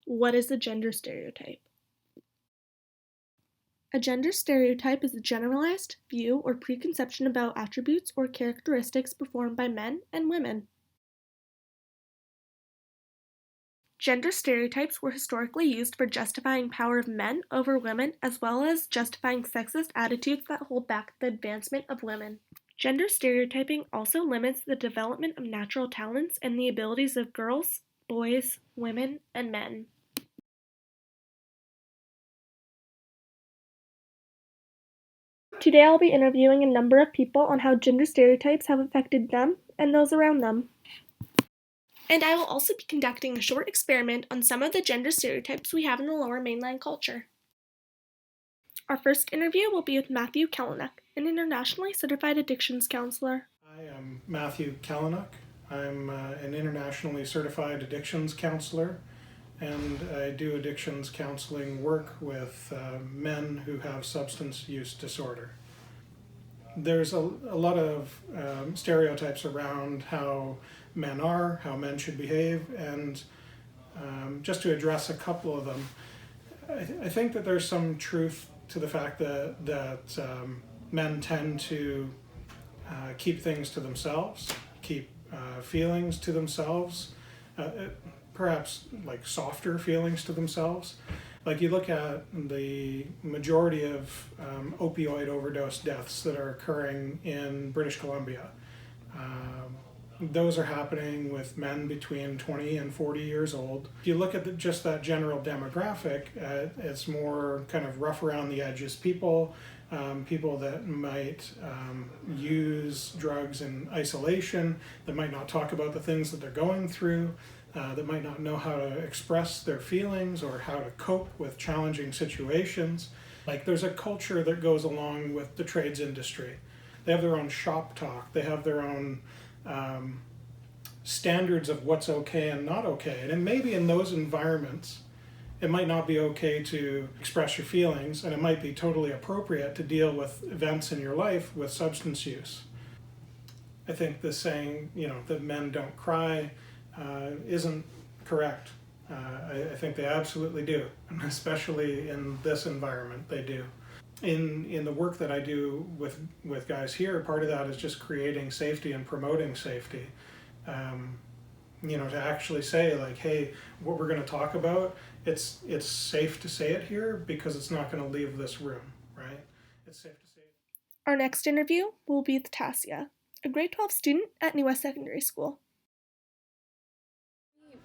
What is a gender stereotype? A gender stereotype is a generalized view or preconception about attributes or characteristics performed by men and women. Gender stereotypes were historically used for justifying power of men over women as well as justifying sexist attitudes that hold back the advancement of women. Gender stereotyping also limits the development of natural talents and the abilities of girls, boys, women, and men. Today I'll be interviewing a number of people on how gender stereotypes have affected them and those around them. And I will also be conducting a short experiment on some of the gender stereotypes we have in the Lower Mainland culture. Our first interview will be with Matthew Kalanick, an internationally certified addictions counselor. Hi, I'm Matthew Kalanick. I'm an internationally certified addictions counselor, and I do addictions counseling work with men who have substance use disorder. There's a lot of stereotypes around how men are, how men should behave, and just to address a couple of them, I think that there's some truth to the fact that men tend to keep things to themselves, keep feelings to themselves, perhaps like softer feelings to themselves. Like you look at the majority of opioid overdose deaths that are occurring in British Columbia. Those are happening with men between 20 and 40 years old. If you look at just that general demographic, it's more kind of rough around the edges people, people that might use drugs in isolation, that might not talk about the things that they're going through, that might not know how to express their feelings or how to cope with challenging situations. Like there's a culture that goes along with the trades industry. They have their own shop talk, they have their own standards of what's okay and not okay. And maybe in those environments, it might not be okay to express your feelings, and it might be totally appropriate to deal with events in your life with substance use. I think the saying, that men don't cry isn't correct. I think they absolutely do, and especially in this environment, they do. In the work that I do with guys here, part of that is just creating safety and promoting safety. To actually say like, hey, what we're going to talk about, it's safe to say it here because it's not going to leave this room, right? It's safe to say it. Our next interview will be with Tassia, a grade 12 student at New West Secondary School.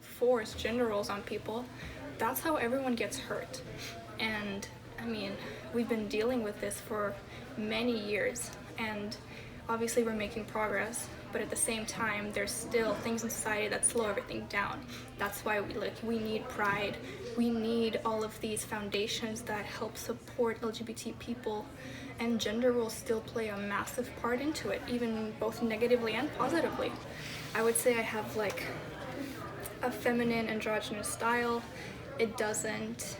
Force gender roles on people, that's how everyone gets hurt. And we've been dealing with this for many years, and obviously we're making progress, but at the same time there's still things in society that slow everything down. That's why we need pride, we need all of these foundations that help support LGBT people, and gender roles still play a massive part into it, even both negatively and positively. I would say I have a feminine androgynous style. It doesn't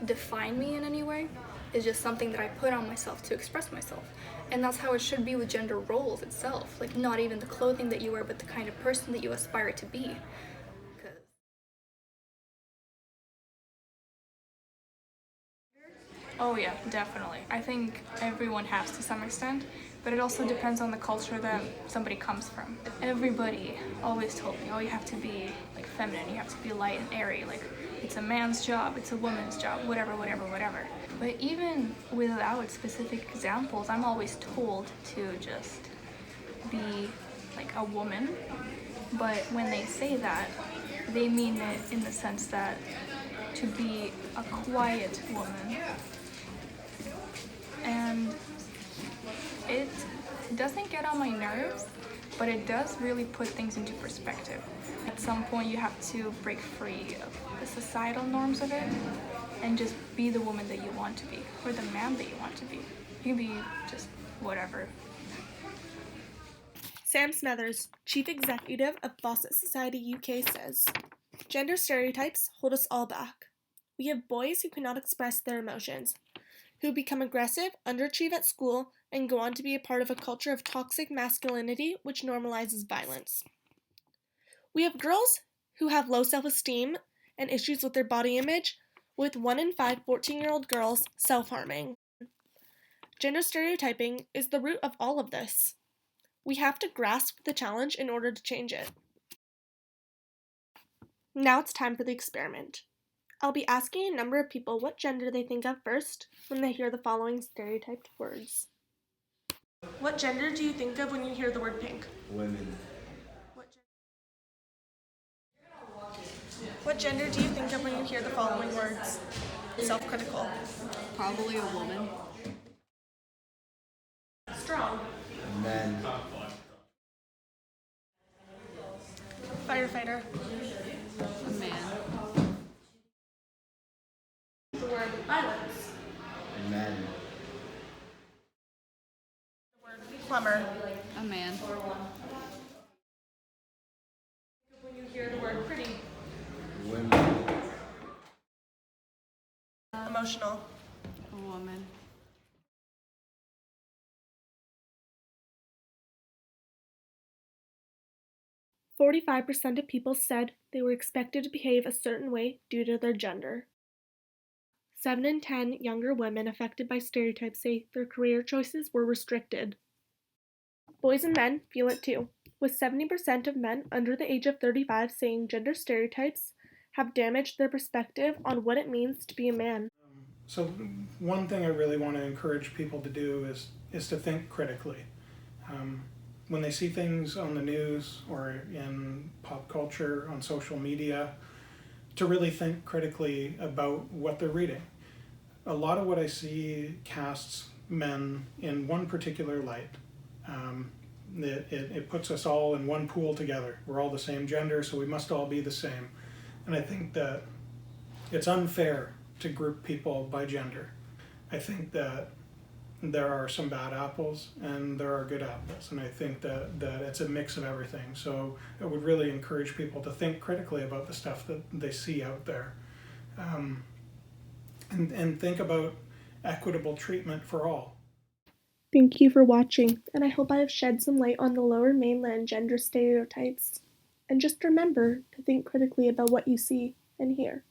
define me in any way. It's just something that I put on myself to express myself. And that's how it should be with gender roles itself. Not even the clothing that you wear, but the kind of person that you aspire to be. Oh yeah, definitely. I think everyone has to some extent, but it also depends on the culture that somebody comes from. Everybody always told me, oh, you have to be feminine, you have to be light and airy, it's a man's job, it's a woman's job, whatever. But even without specific examples, I'm always told to just be a woman. But when they say that, they mean it in the sense that to be a quiet woman. And it doesn't get on my nerves, but it does really put things into perspective. At some point you have to break free of the societal norms of it and just be the woman that you want to be, or the man that you want to be. You can be just whatever. Sam Smethers, Chief Executive of Fawcett Society UK, says, "Gender stereotypes hold us all back. We have boys who cannot express their emotions, who become aggressive, underachieve at school, and go on to be a part of a culture of toxic masculinity which normalizes violence. We have girls who have low self-esteem and issues with their body image, with 1 in 5 14-year-old girls self-harming. Gender stereotyping is the root of all of this. We have to grasp the challenge in order to change it. Now it's time for the experiment. I'll be asking a number of people what gender they think of first when they hear the following stereotyped words. What gender do you think of when you hear the word pink? Women. What gender do you think of when you hear the following words? Self-critical. Probably a woman. Strong. Men. Firefighter. A man. The word violence. Men. The word plumber. A man. When you hear the word pretty. Women. Emotional. A woman. 45% of people said they were expected to behave a certain way due to their gender. 7 in 10 younger women affected by stereotypes say their career choices were restricted. Boys and men feel it too, with 70% of men under the age of 35 saying gender stereotypes have damaged their perspective on what it means to be a man. So one thing I really want to encourage people to do is to think critically. When they see things on the news or in pop culture, on social media, to really think critically about what they're reading. A lot of what I see casts men in one particular light. It puts us all in one pool together. We're all the same gender, so we must all be the same. And I think that it's unfair to group people by gender. I think that there are some bad apples and there are good apples, and I think that it's a mix of everything. So I would really encourage people to think critically about the stuff that they see out there, and think about equitable treatment for all. Thank you for watching, and I hope I have shed some light on the Lower Mainland gender stereotypes. And just remember to think critically about what you see and hear.